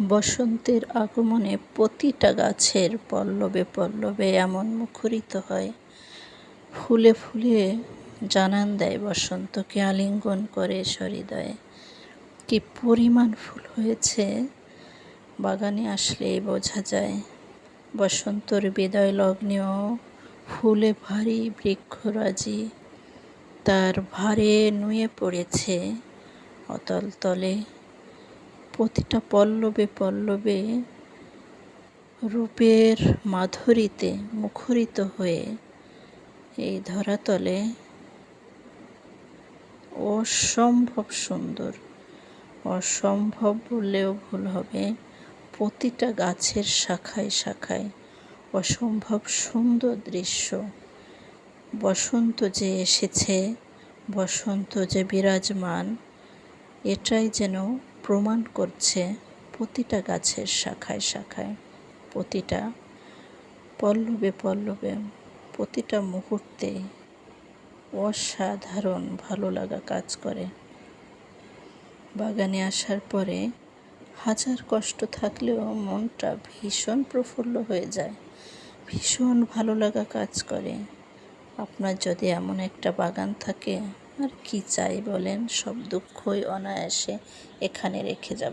বসন্তের আগমনে প্রতিটা গাছের পল্লবে পল্লবে এমন মুখরিত হয়, ফুলে ফুলে জানান দেয় বসন্তকে আলিঙ্গন করে সহৃদয়ে। কি পরিমাণ ফুল হয়েছে বাগানে আসলেই বোঝা যায়। বসন্তর বিদায় লগ্নেও ফুলে ভারী বৃক্ষরাজি তার ভারে নুয়ে পড়েছে অতল তলে। প্রতিটা পল্লবে পল্লবে রূপের মাধুরীতে মুখরিত হয়ে এই ধরাতলে অসম্ভব সুন্দর, অসম্ভব বললেও ভুল হবে। প্রতিটা গাছের শাখায় শাখায় অসম্ভব সুন্দর দৃশ্য। বসন্ত যে এসেছে, বসন্ত যে বিরাজমান, এটাই যেন প্রমাণ করছে প্রতিটা গাছের শাখায় শাখায়, প্রতিটা পল্লবে পল্লবে, প্রতিটা মুহূর্তে অসাধারণ ভালো লাগা কাজ করে। বাগানে আসার পরে হাজার কষ্ট থাকলেও মনটা ভীষণ প্রফুল্ল হয়ে যায়, ভীষণ ভালো লাগা কাজ করে। আপনার যদি এমন একটা বাগান থাকে, আর কি চাই বলেন, সব দুঃখই অনায়াসে এখানে রেখে যাব।